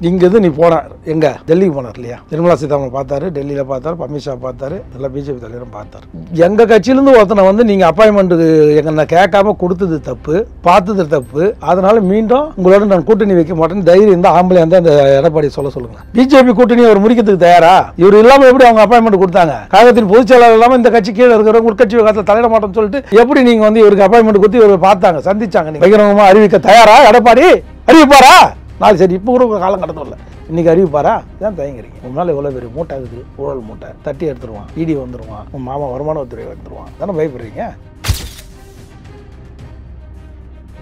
இங்கேருந்து நீ போனார் எங்கே டெல்லிக்கு போனார் இல்லையா? நிர்மலா சீதாராமன் பார்த்தாரு, டெல்லியில் பார்த்தாரு, அமித்ஷா பார்த்தாரு, எல்லா பிஜேபி தலைவரும் பார்த்தாரு. எங்கள் கட்சியிலேருந்து ஒருத்தனை வந்து நீங்கள் அப்பாயின்மெண்ட்டுக்கு எங்களை கேட்காம கொடுத்தது தப்பு, பார்த்தது தப்பு. அதனால மீண்டும் உங்களோட நான் கூட்டணி வைக்க மாட்டேன்னு தைரியம் இருந்தால் ஆம்பளை வந்து அந்த எடப்பாடி சொல்லுங்க. பிஜேபி கூட்டணி அவர் முடிக்கிறதுக்கு தயாரா? இவர் இல்லாமல் எப்படி அவங்க அப்பாயின்மெண்ட் கொடுத்தாங்க? கழகத்தின் பொதுச் செயலாளர் இல்லாமல் இந்த கட்சி கீழே இருக்கிற உட்கட்சி விவகாரத்தில் தலையிட மாட்டோம்னு சொல்லிட்டு எப்படி நீங்கள் வந்து இவருக்கு அப்பாயின்மெண்ட் கொடுத்து இவர் பார்த்தாங்க, சந்திச்சாங்க? பகிரங்கமாக அறிவிக்க தயாரா எடப்பாடி? அறிவிப்பாரா? நாலு சரி இப்போ கூட காலம் கடத்தல, இன்னைக்கு அறிவிப்பாரா? தான் தயங்குறீங்க. உங்க மேலே எவ்வளோ பெரிய மூட்டை இருக்குது, ஊழல் மூட்டை, தட்டி எடுத்துருவான், இடி வந்துடுவான், உன் மாமா வருமானத்துறை எடுத்துருவான், தானே பயப்படுறீங்க?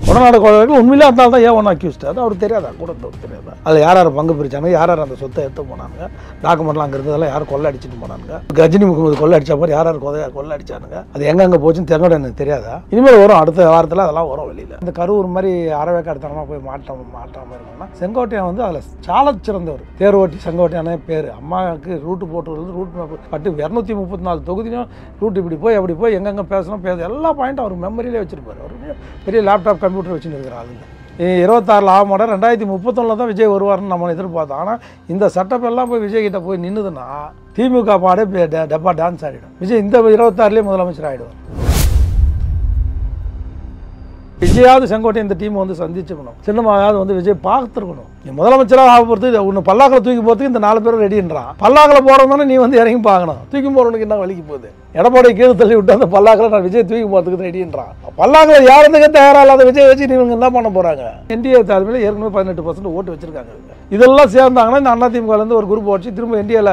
கொடநாடு கொள்ளைகள் உண்மையிலே அதனால தான் ஏன் ஒன்று அக்யூஸ்ட், அது அவருக்கு தெரியாதா? கூட தெரியாதா? அதில் யார் பங்கு பிரிச்சாங்க, யார் அந்த சொத்தை எடுத்து போனாங்க, டாக்குமெண்ட்லாம் அங்கே இருந்ததெல்லாம் யார் கொள்ளை அடிச்சுட்டு போனாங்க, கஜினி முகமது கொள்ளை அடிச்ச மாதிரி யார் கொள்ளை அடிச்சானுங்க, அது எங்கெங்கே போச்சுன்னு தெரியல, எனக்கு தெரியாதா? இனிமேல் வரும், அடுத்த வாரத்தில் அதெல்லாம் வரும் வெளியில். இந்த கரூர் மாதிரி அறவேக்காடுத்தனமாக போய் மாட்டாமல் இருக்கணும்னா செங்கோட்டையன் வந்து அதில் சால சிறந்தவர். தேர்வோட்டி செங்கோட்டையானே பேர். அம்மாவுக்கு ரூட்டு போட்டு வருது, ரூட் மேப் பட்டு 234 தொகுதியும் ரூட் இப்படி போய் அப்படி போய் எங்கெங்கே பேசணும் எல்லா பாயிண்ட்டும் அவர் மெமரியிலே வச்சிருப்பார். அவர் பெரிய லேப்டாப் கம்ப்யூட்டர் வச்சுன்னு இருக்கிறாங்க. 26 ஆக மாட்டேன், 2031 தான் விஜய் வருவார்னு நம்ம எதிர்பார்த்தோம். ஆனால் இந்த செட்டப் எல்லாம் போய் விஜய் கிட்ட போய் நின்றுதுன்னா திமுக பாடே டப்பா டான்ஸ் ஆகிடும். விஜய் இந்த 26லேயே முதலமைச்சர் ஆகிடுவார். விஜயாவது செங்கோட்டை இந்த டீம் வந்து சந்திச்சுக்கணும், சின்னமாவது வந்து விஜய் பார்த்துருக்கணும். நீ முதலமைச்சராக ஆக போகிறது உன்னை பல்லாக்கில் தூக்கி போகிறதுக்கு இந்த 4 பேரும் ரெடின்றான். பல்லாக்கில் போகிறோம்னா நீ வந்து இறங்கி பார்க்கணும். தூக்கி போகிறவனுக்கு என்ன வலிக்கு போகுது? எடப்பாடி கீழே தள்ளி விட்டு அந்த பல்லாக்கில் நான் விஜய் தூக்கி போகிறதுக்கு ரெடின்றான். பல்லாக்கில் யாருந்துக்கு தயாராக இல்லாத விஜய் வச்சு இவங்க என்ன பண்ண போகிறாங்க? என்டிஏ தலைமையில் ஏற்கனவே 18% ஓட்டு வச்சிருக்காங்க. இதெல்லாம் சேர்ந்தாங்கன்னா இந்த அதிமுகலேருந்து ஒரு குரூப் வச்சு திரும்ப என்டிஏல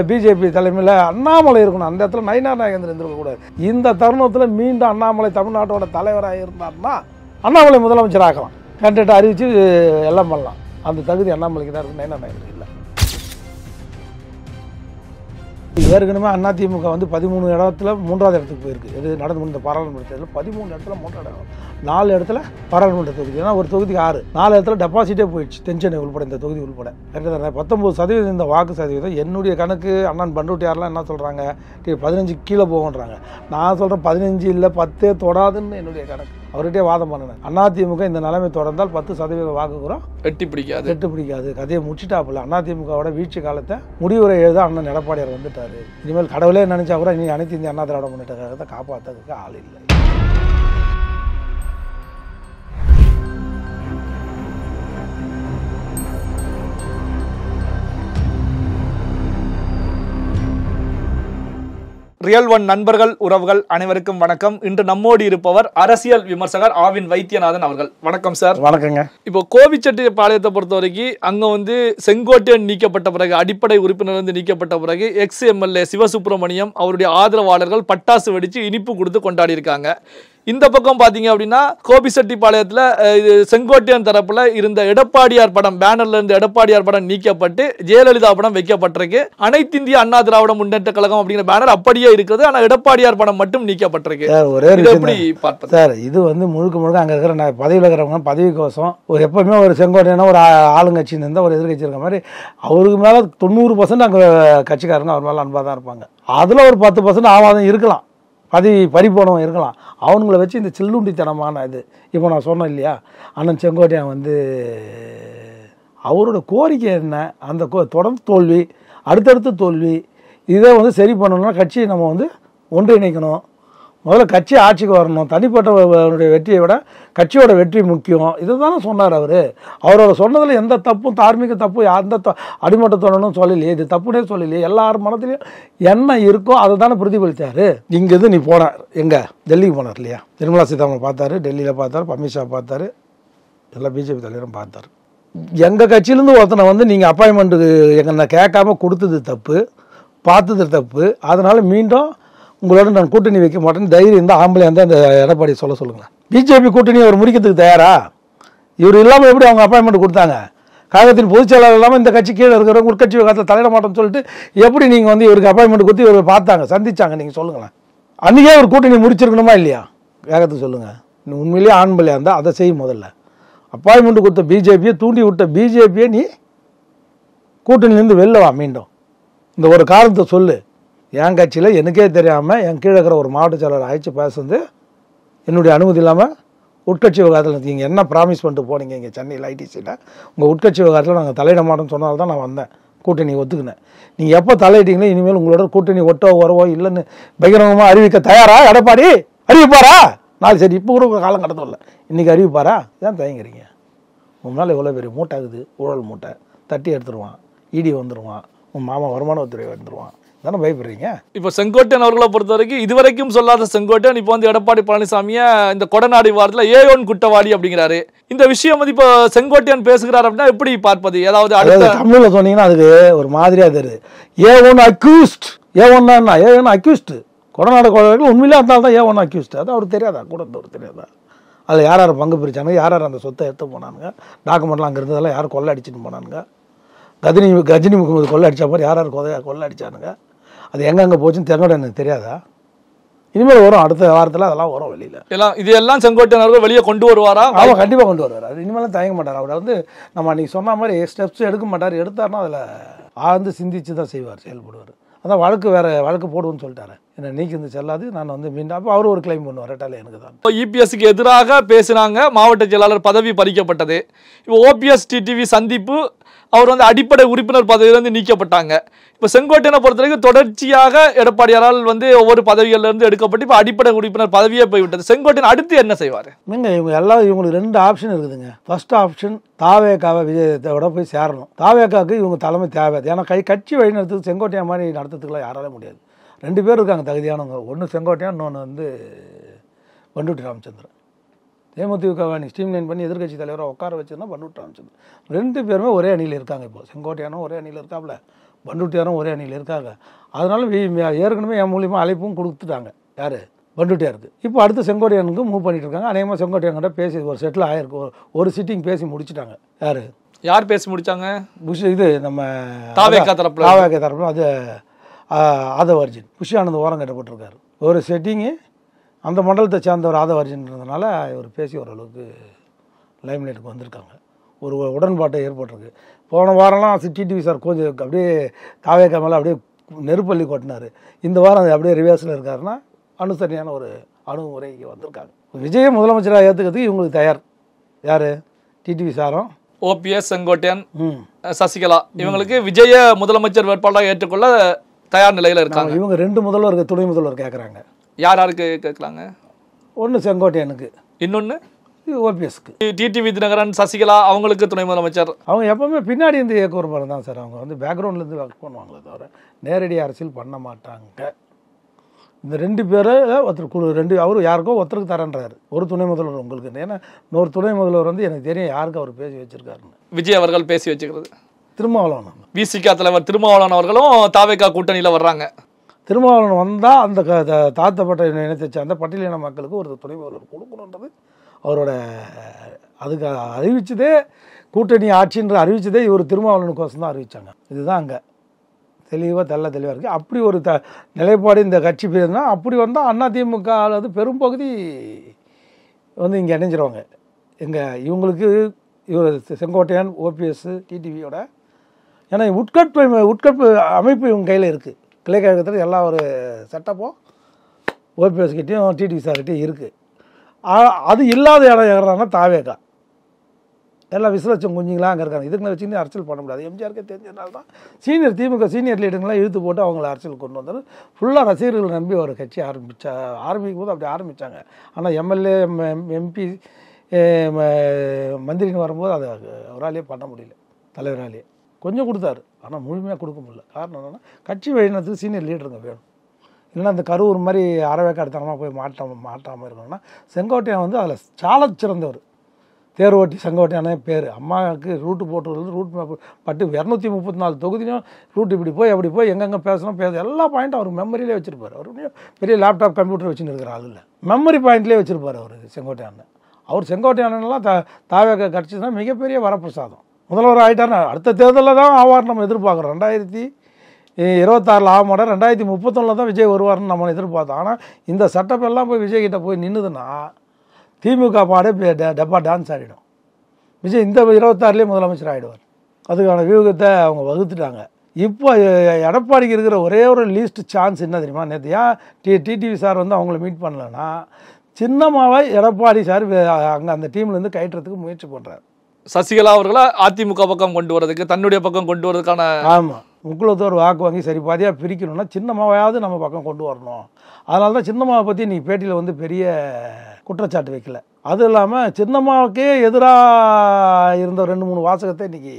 பிஜேபி தலைமையில் அண்ணாமலை இருக்கணும். அந்த இடத்துல நயினார் நாகேந்திரன் இருந்திருக்கக்கூடாது. இந்த தருணத்தில் மீண்டும் அண்ணாமலை தமிழ்நாட்டோட தலைவராக இருந்தார்னா அண்ணாமலை முதலமைச்சர் ஆக்கலாம், கேண்டிடேட் அறிவித்து எல்லாம் பண்ணலாம். அந்த தகுதி அண்ணாமலைக்கு தான் இருக்கு, நயினார் நாகேந்திரன் இல்லை. ஏற்கனவே அதிமுக வந்து 13 இடத்துல 3வது இடத்துக்கு போயிருக்கு. இது நடந்து முடிந்த பாராளுமன்ற தேர்தலில் 13 இடத்துல 3வது இடம், 4 இடத்துல பாராளுமன்ற தொகுதி. ஏன்னா ஒரு தொகுதிக்கு 6, 4 இடத்துல டெபாசிட்டே போயிடுச்சு. தென்சென்னை உள்பட இந்த தொகுதி உள்பட 19% இந்த வாக்கு சதவீதம். என்னுடைய கணக்கு அண்ணன் பண்டூட்டியாரெலாம் என்ன சொல்கிறாங்க, 15 கீழே போகன்றாங்க. நான் சொல்கிறேன் 15 இல்லை 10 தொடாதுன்னு என்னுடைய கணக்கு. அவர்கிட்டே வாதம் பண்ணினேன். அதிமுக இந்த நிலைமை தொடர்ந்தால் 10% வாக்கு கூட எட்டு பிடிக்காது. கதையை முடிச்சுட்டாப்புல. அதிமுகவோட வீழ்ச்சி காலத்தை முடிவுரை எழுத அண்ணன் எடப்பாடியார் வந்துட்டாரு. இனிமேல் கடவுளே நினைச்சா கூட இனி அனைத்து இந்திய அண்ணா திராவிட முன்னேற்ற கழகத்தை காப்பாற்றுறதுக்கு ஆள் இல்லை. ரியல் ஒன் நண்பர்கள் உறவுகள் அனைவருக்கும் வணக்கம். இன்று நம்மோடு இருப்பவர் அரசியல் விமர்சகர் ஆவின் வைத்தியநாதன் அவர்கள். வணக்கம் சார். வணக்கங்க. இப்போ கோபிச்செட்டிப்பாளையத்தை பொறுத்த வரைக்கும் அங்க வந்து செங்கோட்டையன் நீக்கப்பட்ட பிறகு, அடிப்படை உறுப்பினர் வந்து நீக்கப்பட்ட பிறகு எக்ஸ்-எம்எல்ஏ சிவசுப்பிரமணியம் அவருடைய ஆதரவாளர்கள் பட்டாசு வெடிச்சு இனிப்பு கொடுத்து கொண்டாடி இருக்காங்க. இந்த பக்கம் பாத்தீங்க அப்படின்னா கோபிச்செட்டிப்பாளையத்துல செங்கோட்டையன் தரப்புல இருந்த எடப்பாடியார் படம், பேனர்ல இருந்து எடப்பாடியார் படம் நீக்கப்பட்டு ஜெயலலிதா படம் வைக்கப்பட்டிருக்கு. அனைத்து இந்திய அண்ணா திராவிட முன்னேற்ற கழகம் அப்படிங்கிற பேனர் அப்படியே இருக்குது. ஆனா எடப்பாடியார் படம் மட்டும் நீக்கப்பட்டிருக்கு. சார் இது வந்து முழுக்க அங்க இருக்கிற பதவியில் இருக்கிறவங்க பதவி கோசம் ஒரு எப்பவுமே ஒரு செங்கோட்டையனா ஒரு ஆளுங்கட்சின்னு இருந்தால் ஒரு எதிர்கட்சி இருக்க மாதிரி அவருக்கு மேல 90% அங்க கட்சிக்காரங்க அவர் மேல அன்பா தான் இருப்பாங்க. அதுல ஒரு 10% ஆவாதம் இருக்கலாம், பதவி பறிப்போனவன் இருக்கலாம். அவனுங்களை வச்சு இந்த சில்லுண்டித்தனமான இது இப்போ நான் சொன்னேன் இல்லையா, அண்ணன் செங்கோட்டையன் வந்து அவரோட கோரிக்கை என்ன, அந்த தொடர்ந்து தோல்வி, அடுத்தடுத்து தோல்வி, இதை வந்து சரி பண்ணணும்னா கட்சியை நம்ம வந்து ஒன்றிணைக்கணும். முதல்ல கட்சி ஆட்சிக்கு வரணும். தனிப்பட்டவருடைய வெற்றியை விட கட்சியோட வெற்றி முக்கியம். இதை தானே சொன்னார் அவர். அவரோட சொன்னதில் எந்த தப்பும் தார்மீக தப்பு எந்த அடிமட்டத்தோடனும் சொல்லலையே, இது தப்புனே சொல்லலையே. எல்லார் மனத்திலையும் என்ன இருக்கோ அதை தானே பிரதிபலித்தார். இங்கேருந்து நீ போனார் எங்கே டெல்லிக்கு போனார் இல்லையா? நிர்மலா சீதாராமன் பார்த்தாரு, டெல்லியில் பார்த்தாரு, அமித்ஷா பார்த்தாரு, எல்லா பிஜேபி தலைவரும் பார்த்தாரு. எங்கள் கட்சியிலேருந்து ஒருத்தனை வந்து நீங்கள் அப்பாயின்மெண்ட்டுக்கு எங்களை கேட்காம கொடுத்தது தப்பு, பார்த்தது தப்பு. அதனால் மீண்டும் உங்களோட நான் கூட்டணி வைக்க மாட்டேன்னு தைரியம் இருந்தால் ஆம்பளை இருந்தால் அந்த எடப்பாடி சொல்லுங்களேன். பிஜேபி கூட்டணி அவர் முடிக்கிறதுக்கு தயாரா? இவர் இல்லாமல் எப்படி அவங்க அப்பாயின்மெண்ட் கொடுத்தாங்க? கழகத்தின் பொதுச் செயலாளர் இல்லாமல் இந்த கட்சி கீழே இருக்கிறவங்க உட்கட்சி விவகாரத்தில் தலையிட மாட்டோம்னு சொல்லிட்டு எப்படி நீங்கள் வந்து இவருக்கு அப்பாயின்மெண்ட் கொடுத்து இவர் பார்த்தாங்க, சந்திச்சாங்க? நீங்கள் சொல்லுங்களேன். அன்றைக்கே ஒரு கூட்டணி முடிச்சிருக்கணுமா இல்லையா? கேட்கறதுக்கு சொல்லுங்கள். நீ உண்மையிலேயே ஆண்பலையாக இருந்தால் அதை செய்யும். முதல்ல அப்பாயின்மெண்ட் கொடுத்த பிஜேபியை தூண்டி விட்ட பிஜேபியை நீ கூட்டணியிலேருந்து வெளில வா. மீண்டும் இந்த ஒரு காரணத்தை சொல்லு. என் கட்சியில் எனக்கே தெரியாமல் என் கீழே இருக்கிற ஒரு மாவட்ட செயலர் அழைச்சி பேசுறது என்னுடைய அனுமதி இல்லாமல் உட்கட்சி விவகாரத்தில் நீங்கள் என்ன ப்ராமிஸ் பண்ணிட்டு போனீங்க இங்கே சென்னையில் ஐடிசியில் உங்கள் உட்கட்சி விவகாரத்தில் நாங்கள் தலையிட மாட்டோம்னு சொன்னால்தான் நான் வந்தேன், கூட்டணி ஒத்துக்கினேன். நீங்கள் எப்போ தலையிட்டீங்களோ இனிமேல் உங்களோட கூட்டணி ஒட்டோ வரவோ இல்லைன்னு பகிரங்கமாக அறிவிக்க தயாரா எடப்பாடி? அறிவிப்பாரா? நாலு சரி இப்போ கூட காலகட்டத்தில் இல்லை, இன்றைக்கி அறிவிப்பாரா? இதான் தயங்குறீங்க. முன்னால் எவ்வளோ பெரிய மூட்டை ஆகுது, ஊழல் மூட்டை தட்டி எடுத்துருவான், இடி வந்துடுவான், உன் மாமா வருமானத்துறை வந்துடுவான், தானே பயப்படுறீங்க? இப்போ செங்கோட்டையன் அவர்களை பொறுத்த வரைக்கும் இதுவரைக்கும் சொல்லாத செங்கோட்டையன் இப்போ வந்து எடப்பாடி பழனிசாமியை இந்த கொடநாடு வாரத்தில் ஏயோன் குற்றவாளி அப்படிங்கிறாரு. இந்த விஷயம் வந்து இப்போ செங்கோட்டையன் பேசுகிறார் அப்படின்னா எப்படி பார்ப்பது? ஏதாவது அடுத்த தமிழில் சொன்னீங்கன்னா அதுக்கு ஒரு மாதிரியாக தெரியுது. ஏ1 அக்யூஸ்ட், ஏ1 என்ன? ஏ1 அக்யூஸ்ட். கொடநாடு கொலைகள் உண்மையிலே இருந்தால் தான் ஏ1 அக்யூஸ்ட். அது அவருக்கு தெரியாதா? கூட அவருக்கு தெரியாதா? அதில் யார் யார் பங்கு பிரிச்சானுங்க, யார் யார் அந்த சொத்தை எடுத்து போனானுங்க, டாக்குமெண்ட்லாம் அங்கே இருந்ததெல்லாம் யார் கொள்ளை அடிச்சுட்டு போனானுங்க, கஜினி முகமது கொள்ளை அடித்த மாதிரி யார் யார் கொள்ளை அடித்தானுங்க, அது எங்கெங்கே போச்சுன்னு தெரிஞ்சோட எனக்கு தெரியாதா? இனிமேல் வரும், அடுத்த வாரத்தில் அதெல்லாம் வரும் வெளியில். எல்லாம் இதெல்லாம் செங்கோட்டையன் அவர்கள் வெளியே கொண்டு வருவாரா? அவன் கண்டிப்பாக கொண்டு வருவார். அது இனிமேலும் தயங்க மாட்டார். அவர் வந்து நம்ம அன்றைக்கி சொன்ன மாதிரி ஸ்டெப்ஸ் எடுக்க மாட்டார். எடுத்தார்னா அதில் ஆழ்ந்து சிந்திச்சு தான் செய்வார், செயல்படுவார். அதான் வழக்கு போடுவோன்னு சொல்லிட்டாரு, என்ன நீக்கி இருந்து செல்லாது, நான் வந்து மீண்டும் அப்போ அவரும் ஒரு கிளைம் பண்ணுவார், ரெட்டாலே எனக்கு தான். இப்போ இபிஎஸ்க்கு எதிராக பேசினாங்க, மாவட்ட செயலாளர் பதவி பறிக்கப்பட்டது. இப்போ ஓபிஎஸ் டிடிவி சந்திப்பு, அவர் வந்து அடிப்படை உறுப்பினர் பதவியிலிருந்து நீக்கப்பட்டாங்க. இப்போ செங்கோட்டையனை பொறுத்த வரைக்கும் தொடர்ச்சியாக எடப்பாடியாரால் வந்து ஒவ்வொரு பதவிகள்ல இருந்து எடுக்கப்பட்டு இப்போ அடிப்படை உறுப்பினர் பதவியே போய்விட்டது. செங்கோட்டையன் அடுத்து என்ன செய்வார்? இவங்களுக்கு 2 ஆப்ஷன் இருக்குதுங்க. ஃபர்ஸ்ட் ஆப்ஷன் தாவேக்காவை விஜயத்தோட போய் சேரணும். தாவேக்காவுக்கு இவங்க தலைமை தேவை. ஏன்னா கட்சி வழிநடத்துக்கு செங்கோட்டையன் மாதிரி நடத்துறதுக்குலாம் யாரால முடியாது. 2 பேர் இருக்காங்க தகுதியானவங்க. ஒன்று செங்கோட்டையன், இன்னொன்று வந்து பண்டூட்டி ராமச்சந்திரன். தேமுதிகவை ஸ்ட்ரீம்லைன் பண்ணி எதிர்கட்சி தலைவராக உட்கார வச்சுருந்தா பண்டூட்டி ராமச்சந்திரன். 2 பேருமே ஒரே அணியில் இருக்காங்க. இப்போ செங்கோட்டையானும் ஒரே அணியில் இருக்காப்புல, பண்டூட்டியாரும் ஒரே அணியில் இருக்காங்க. அதனால ஏற்கனவே என் மூலியமாக அழைப்பும் கொடுத்துட்டாங்க. யார்? பண்டூட்டியாருக்கு. இப்போ அடுத்து செங்கோட்டையனுக்கு மூவ் பண்ணிட்டு இருக்காங்க. அநேகமாக செங்கோட்டையன்கிட்ட பேசி ஒரு செட்டில் ஆயிருக்கு. ஒரு சிட்டிங் பேசி முடிச்சுட்டாங்க. யார் பேசி முடித்தாங்க? இது நம்ம தாவேக்கா தரப்புல அது ஆதவர்ஜின் புஷி ஆனந்த் ஓரம் கட்டப்பட்டிருக்காரு. ஒரு செட்டிங்கு அந்த மண்டலத்தை சேர்ந்த ஒரு ஆதவர்ஜின்றதுனால இவர் பேசி ஓரளவுக்கு லைம்லைட்டுக்கு வந்திருக்காங்க. ஒரு உடன்பாட்டை ஏற்பட்டிருக்கு. போன வாரம்லாம் டிடிவி சார் கொஞ்சம் அப்படியே தாவேக்கா மேலே அப்படியே நெருப்பள்ளி கொட்டினார். இந்த வாரம் அது அப்படியே ரிவர்ஸில் இருக்காருன்னா அனுசரணையான ஒரு அணுகுமுறைக்கு வந்திருக்காங்க. விஜயை முதலமைச்சராக ஏற்றுக்கிறதுக்கு இவங்களுக்கு தயார். யார்? டிடிவி சாரும் ஓபிஎஸ், செங்கோட்டையன், சசிகலா இவங்களுக்கு விஜய முதலமைச்சர் வேட்பாளராக ஏற்றுக்கொள்ள தயார் நிலையில் இருக்காங்க. இவங்க 2 முதல்வர் துணை முதல்வர் கேட்குறாங்க. யாருக்கு கேட்கலாங்க? ஒன்று செங்கோட்டையனுக்கு, இன்னொன்று ஓபிஎஸ்க்கு. டிடிவி தினகரன், சசிகலா அவங்களுக்கு துணை முதலமைச்சர். அவங்க எப்பவுமே பின்னாடி இருந்து இயக்குற மாதிரி தான் சார். அவங்க வந்து பேக்ரவுண்ட்லேருந்து ஒர்க் பண்ணுவாங்களே தவிர நேரடி அரசியல் பண்ண மாட்டாங்க. இந்த 2 பேரை ஒருத்தர் அவரு யாருக்கோ ஒருத்தருக்கு தரன்றாரு. ஒரு துணை முதல்வர் உங்களுக்கு. ஏன்னா இன்னொரு துணை முதல்வர் வந்து எனக்கு தெரியும் யாருக்கு அவர் பேசி வச்சிருக்காருன்னு. விஜய் அவர்கள் பேசி வச்சுக்கிறது. திருமாவளவன், விசிகா தலைவர் திருமாவளவன் அவர்களும் தாவேக்கா கூட்டணியில் வர்றாங்க. திருமாவளவன் வந்தால் அந்த தாழ்த்தப்பட்ட இனத்தை சேர்ந்த பட்டியலின மக்களுக்கு ஒரு துணை முதல்வர் கொடுக்கணுன்றது அவரோட. அதுக்கு அறிவிச்சதே கூட்டணி ஆட்சின்ற அறிவிச்சதே இவர் திருமாவளவனுக்கோசம் தான் அறிவித்தாங்க. இதுதான் அங்கே தெளிவாக இருக்குது. அப்படி ஒரு நிலைப்பாடு இந்த கட்சி பேருனா அப்படி வந்தால் அதிமுக அல்லது பெரும்பகுதி வந்து இங்கே இணைஞ்சிருவாங்க. இவங்களுக்கு இவர் செங்கோட்டையன், ஓபிஎஸ், டிடிவியோட. ஏன்னா உட்கட்பு அமைப்பு இவங்க கையில் இருக்குது. கிளை கழகத்தில் எல்லா ஒரு செட்டப்பும் ஓபிஎஸ்கிட்டையும் டிடிவி சார்கிட்டையும் இருக்குது. அது இல்லாத இடம் ஏறாங்கன்னா தாவேக்கா. எல்லாம் விசிலட்சம் குஞ்சிங்களாம் அங்கே இருக்காங்க. இதுக்கு வச்சுன்னு அரசியல் பண்ண முடியாது. எம்ஜிஆருக்கே தெரிஞ்சதுனால தான் திமுக சீனியர் லீடருங்களாம் இழுத்து போட்டு அவங்கள அரசியல் கொண்டு வந்தார். ஃபுல்லாக ரசிகர்கள் நம்பி ஒரு கட்சி ஆரம்பிக்கும் போது அப்படி ஆரம்பித்தாங்க. ஆனால் எம்எல்ஏ, எம்பி, மந்திரின்னு வரும்போது அதை அவராலேயே பண்ண முடியல. தலைவராலேயே கொஞ்சம் கொடுத்தாரு, ஆனால் முழுமையாக கொடுக்க முடியல. காரணம் என்னென்னா கட்சி வழிநடத்துக்கு சீனியர் லீடருங்க வேணும். இல்லைன்னா அந்த கரூர் மாதிரி அறவேக்காடுத்தனமாக போய் மாட்டாமல் இருக்கணும்னா செங்கோட்டையன் வந்து அதில் சால சிறந்தவர். தேர் ஓட்டி செங்கோட்டையானே பேர். அம்மாவுக்கு ரூட்டு போட்டு ரூட் மேப் பட்டு 234 தொகுதியும் ரூட் இப்படி போய் அப்படி போய் எங்கெங்கே பேசணும் எல்லா பாயிண்ட்டும் அவர் மெமரியிலே வச்சுருப்பார். அவர் பெரிய லேப்டாப் கம்ப்யூட்டர் வச்சுன்னு இருக்கிற ஆள் இல்லை, மெமரி பாயிண்ட்லேயே வச்சுருப்பார் அவர் செங்கோட்டையான். அவர் செங்கோட்டையானெல்லாம் தாவேக்கா கிடச்சிதுன்னா மிகப்பெரிய வரப்பிரசாதம். முதல்வர் ஆகிட்டார்னா அடுத்த தேர்தலில் தான் ஆவார் நம்ம எதிர்பார்க்குறோம். 2026 ஆக மாட்டோம், 2031 தான் விஜய் வருவார்னு நம்ம எதிர்பார்த்தோம். ஆனால் இந்த செட்டப் எல்லாம் போய் விஜய்கிட்ட போய் நின்றுதுன்னா திமுக பாடே டப்பா டான்ஸ் ஆகிடும். விஜய் இந்த 26லேயே முதலமைச்சர் ஆகிடுவார். அதுக்கான வியூகத்தை அவங்க வகுத்துட்டாங்க. இப்போ எடப்பாடிக்கு இருக்கிற ஒரே ஒரு லீஸ்ட் சான்ஸ் என்ன தெரியுமா? நேற்று ஏன் டிடிவி சார் வந்து அவங்கள மீட் பண்ணலன்னா சின்னம்மாவை எடப்பாடி சார் அங்கே அந்த டீம்லேருந்து கயற்றதுக்கு முயற்சி பண்ணுறாரு. சசிகலா அவர்களை அதிமுக பக்கம் கொண்டு வரதுக்கு, தன்னுடைய பக்கம் கொண்டு வரதுக்கான. ஆமாம், முக்குளத்தோர் வாக்கு வாங்கி சரி பாதியாக பிரிக்கணும்னா சின்னம்மாவையாவது நம்ம பக்கம் கொண்டு வரணும். அதனால தான் சின்னம்மாவை பற்றி இன்றைக்கி பேட்டியில் வந்து பெரிய குற்றச்சாட்டு வைக்கல. அது இல்லாமல் சின்னம்மாவுக்கே எதிராக இருந்த 2-3 வாசகத்தை இன்றைக்கி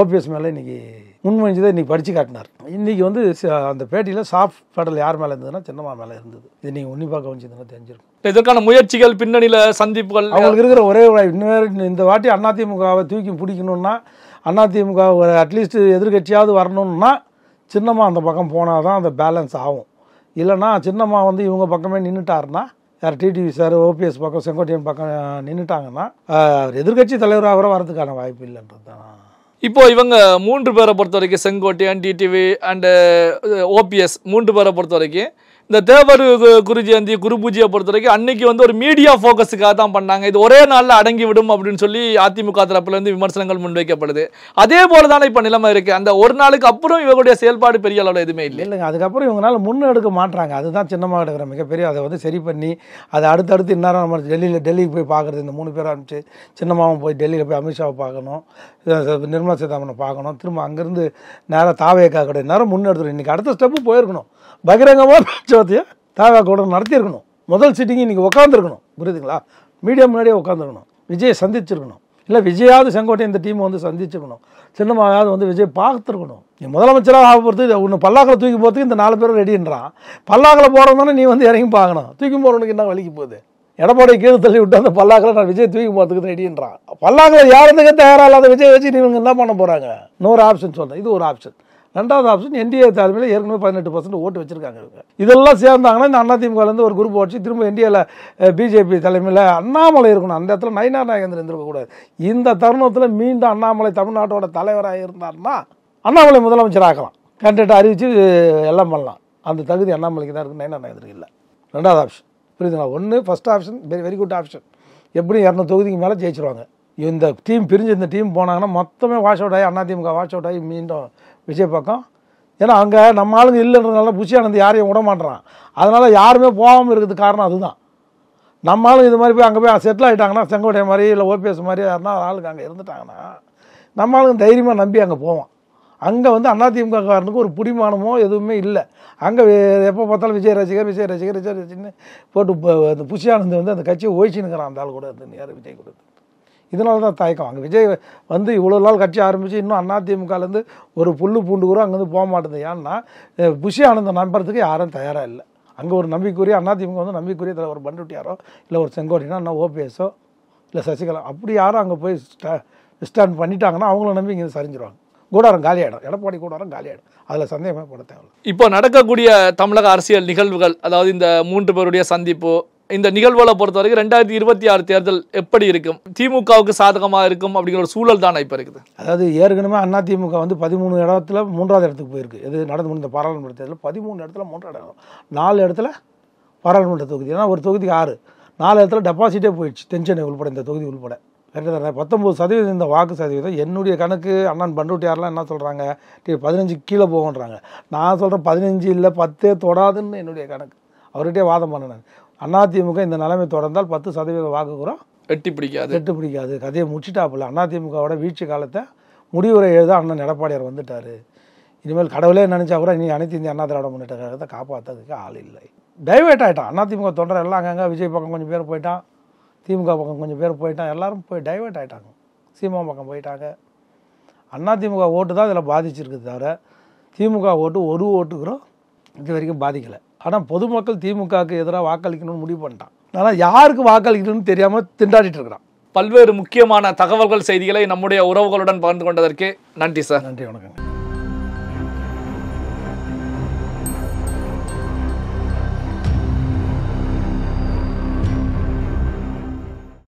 ஓபிஎஸ் மேலே இன்றைக்கி முன்மொழிஞ்சதை இன்றைக்கி படித்து காட்டினார். இன்றைக்கி வந்து அந்த பேட்டியில் சாஃப்ட் பெடல் யார் மேலே இருந்ததுன்னா சின்னம்மா மேலே இருந்தது. இது நீங்கள் உன்னிப்பாக கவனிச்சதுன்னா தெரிஞ்சிருக்கும். இதற்கான முயற்சிகள், பின்னணியில் சந்திப்புகள், அவங்களுக்கு இருக்கிற ஒரே இந்த வாட்டி அதிமுகவை தூக்கி பிடிக்கணுன்னா, அதிமுக ஒரு அட்லீஸ்ட் எதிர்கட்சியாவது வரணும்னா சின்னம்மா அந்த பக்கம் போனால் தான் அந்த பேலன்ஸ் ஆகும். இல்லைனா சின்னம்மா வந்து இவங்க பக்கமே நின்றுட்டாருன்னா, யார் டிடிவி சார் ஓபிஎஸ் பக்கம் செங்கோட்டையன் பக்கம் நின்றுட்டாங்கன்னா எதிர்கட்சி தலைவராக கூட வரதுக்கான வாய்ப்பு இல்லைன்றது தான். இப்போ இவங்க 3 பேரை பொறுத்த வரைக்கும், செங்கோட்டையன், டிடிவி அண்டு ஓபிஎஸ் 3 பேரை பொறுத்த வரைக்கும் இந்த தேவர் குருஜெயந்தி, குரு பூஜையை பொறுத்த வரைக்கும் அன்னைக்கு வந்து ஒரு மீடியா ஃபோக்கஸுக்காக தான் பண்ணாங்க. இது ஒரே நாளில் அடங்கி விடும் அப்படின்னு சொல்லி அதிமுக தரப்புலேருந்து விமர்சனங்கள் முன்வைக்கப்படுது. அதே போல தானே இப்போ நிலைமை இருக்குது. அந்த ஒரு நாளுக்கு அப்புறம் இவங்களுடைய செயல்பாடு பெரிய அளவில் எதுவுமே இல்லைங்க. அதுக்கப்புறம் இவங்களால முன்னெடுக்க மாட்டாங்க. அதுதான் சின்னமாக எடுக்கிற மிகப்பெரிய, அதை வந்து சரி பண்ணி அதை அடுத்தடுத்து இந்நேரம் நம்ம டெல்லிக்கு போய் பார்க்குறது. இந்த 3 பேரை அனுப்பிச்சு சின்னமாவும் போய் டெல்லியில் போய் அமித்ஷாவை பார்க்கணும், நிர்மலா சீதாராமனை பார்க்கணும், திரும்ப அங்கேருந்து நேராக தாவேக்கா கூட நேரம் முன்னெடுத்துடும். இன்றைக்கி அடுத்த ஸ்டெப்பு போயிருக்கணும். பகிரங்கமாக பேச்சுவார்த்தையை தாவா கூட நடத்தியிருக்கணும். முதல் சிட்டிங் இன்றைக்கி உட்காந்துருக்கணும். புரியுதுங்களா? மீடியா முன்னாடியே உட்காந்துருக்கணும். விஜயை சந்திச்சிருக்கணும். இல்லை விஜயாவது செங்கோட்டை இந்த டீம் வந்து சந்திச்சுக்கணும். சின்னமாவது வந்து விஜய் பார்த்துருக்கணும். நீ முதலமைச்சராக ஆக போகிறது ஒன்று பல்லாக்கில் தூக்கி போகிறதுக்கு இந்த 4 பேரும் ரெடின்றான். பல்லாக்கில் போகிறதானே நீ வந்து இறங்கி பார்க்கணும். தூக்கி போகிறவனுக்கு என்ன வலிக்கு போகுது? எடப்பாடி கீழே தள்ளி விட்டு அந்த பல்லாக்கில் நான் விஜய் தூக்கி போகிறதுக்கு ரெடின்றான். பல்லாக்கில் யாருந்துக்கு தயாராக இல்லாத விஜய் வச்சு இவங்க என்ன பண்ண போகிறாங்க? இன்னொரு ஆப்ஷன் சொல்கிறேன். இது ஒரு ஆப்ஷன். 2வது ஆப்ஷன், என்டிஏ தலைமையில் ஏற்கனவே 18% ஓட்டு வச்சுருக்காங்க இவங்க. இதெல்லாம் சேர்ந்தாங்கன்னா இந்த அதிமுகலேருந்து ஒரு குரூப் வச்சு திரும்ப என்டிஏல பிஜேபி தலைமையில் அண்ணாமலை இருக்கணும். அந்த இடத்துல நயினார் நாகேந்திரன் இருந்திருக்கக்கூடாது. இந்த தருணத்தில் மீண்டும் அண்ணாமலை தமிழ்நாட்டோட தலைவராக இருந்தார்னா அண்ணாமலை முதலமைச்சர் ஆக்கலாம். கேண்டிடேட் அறிவித்து எல்லாம் பண்ணலாம். அந்த தகுதி அண்ணாமலைக்கு தான் இருக்குது, நயினார் நாகேந்திரன் இல்லை. 2வது ஆப்ஷன். புரியுதுங்களா? ஒன்று first option very good option. எப்படியும் 200 தொகுதிக்கு மேலே ஜெயிச்சிருவாங்க. இந்த டீம் பிரிஞ்சு இந்த டீம் போனாங்கன்னா மொத்தமே வாஷ் அவுட் ஆகி அதிமுக வாஷ் அவுட் ஆகி மீண்டும் விஜய் பக்கம். ஏன்னா அங்கே நம்ம ஆளுங்க இல்லைன்றதுனால புஷி ஆனந்த் யாரையும் விட மாட்டுறான். அதனால் யாருமே போகாமல் இருக்கிறதுக்கு காரணம் அதுதான். நம்ம ஆளுங்க இது மாதிரி போய் அங்கே போய் செட்டில் ஆகிட்டாங்கன்னா, செங்கோட்டை மாதிரி இல்லை ஓபிஎஸ் மாதிரி யாருன்னா ஆளுங்க அங்கே இருந்துட்டாங்கன்னா நம்ம ஆளுங்க தைரியமாக நம்பி அங்கே போவோம். அங்கே வந்து அதிமுககாரனுக்கு ஒரு பிடிமானமோ எதுவுமே இல்லை. அங்கே எப்போ பார்த்தாலும் விஜய் ரசிகர்னு போட்டு அந்த புஷி ஆனந்த் வந்து அந்த கட்சியை ஒழிச்சுன்னுக்கிறான். அந்த ஆள் கூட இருந்து யார் விஜய் கூட. இதனால தான் தயக்கம். அங்கே விஜய் வந்து இவ்வளோ நாள் கட்சி ஆரம்பித்து இன்னும் அதிமுகலேருந்து ஒரு புல்லு பூண்டு கூட அங்கேருந்து போக மாட்டேங்குது. ஏன்னா புஷி ஆனந்தை நம்புறதுக்கு யாரும் தயாராக இல்லை. அங்கே ஒரு நம்பிக்கைக்குரிய அதிமுக வந்து நம்பிக்கைக்குரிய தலைவர் பண்ருட்டியாரோ இல்லை ஒரு செங்கோட்டையனோ இல்லை ஓபிஎஸோ இல்லை சசிகலா அப்படி யாரும் அங்கே போய் ஸ்டாண்ட் பண்ணிட்டாங்கன்னா அவங்கள நம்பி இங்கே சரிஞ்சிருவாங்க. கூடாரம் காலியாயிடும். எடப்பாடி கூடாரம் காலியாயிடும். அதில் சந்தேகமே போட தேவையில்லை. இப்போ நடக்கக்கூடிய தமிழக அரசியல் நிகழ்வுகள், அதாவது இந்த 3 பேருடைய சந்திப்பு, இந்த நிகழ்வுகளை பொறுத்த வரைக்கும் 2026 தேர்தல் எப்படி இருக்கும்? திமுகவுக்கு சாதகமாக இருக்கும் அப்படிங்கிற ஒரு சூழல் தானே இப்போ இருக்குது. அதாவது ஏற்கனவே அதிமுக வந்து 13 இடத்துல 3வது இடத்துக்கு போயிருக்கு. இது நடந்து முடிந்த பாராளுமன்ற தேர்தலில் 13 இடத்துல 3வது இடம், 4 இடத்துல பாராளுமன்ற தொகுதி. ஏன்னா ஒரு தொகுதிக்கு 6, 4 இடத்துல டெபாசிட்டே போயிடுச்சு. தென்சென்னை உள்பட இந்த தொகுதி உள்பட கரெக்டாக தானே. 19% இந்த வாக்கு சதவீதம். என்னுடைய கணக்கு அண்ணன் பண்ருட்டியாரெலாம் என்ன சொல்கிறாங்க, 15 கீழே போகன்றாங்க. நான் சொல்கிறேன் 15 இல்லை 10 தொடாதுன்னு என்னுடைய கணக்கு. அவர்கிட்டே வாதம் பண்ணினேன். அதிமுக இந்த நிலைமை தொடர்ந்தால் 10% வாக்கு கூட எட்டு பிடிக்காது. கதையை முடிச்சிட்டாப்புல. அதிமுகவோட வீழ்ச்சி காலத்தை முடிவுரை எழுத அண்ணன் எடப்பாடியார் வந்துட்டார். இனிமேல் கடவுளே நினச்சா கூட இனி அனைத்து இந்திய அண்ணா திராவிட முன்னேற்ற கழகத்தை காப்பாற்றுறதுக்கு ஆள் இல்லை. டைவெர்ட் ஆகிட்டான். அதிமுக தொண்டர் எல்லாம் அங்கங்கே விஜய் பக்கம் கொஞ்சம் பேர் போயிட்டான், திமுக பக்கம் கொஞ்சம் பேர் போயிட்டான், எல்லாரும் போய் டைவெர்ட் ஆகிட்டாங்க. சீமா பக்கம் போயிட்டாங்க. அதிமுக ஓட்டு தான் இதில் பாதிச்சிருக்கு தவிர திமுக ஓட்டு ஒரு ஓட்டுக்கிறோம் இது வரைக்கும் பாதிக்கலை. ஆனால் பொதுமக்கள் திமுகவுக்கு எதிராக வாக்களிக்கணும்னு முடிவு பண்ணிட்டான். ஆனால் யாருக்கு வாக்களிக்கணும்னு தெரியாமல் திண்டாடிட்டு இருக்கிறான். பல்வேறு முக்கியமான தகவல்கள், செய்திகளை நம்முடைய உறவுகளுடன் பகிர்ந்து கொண்டதற்கு நன்றி சார். நன்றி, வணக்கம்.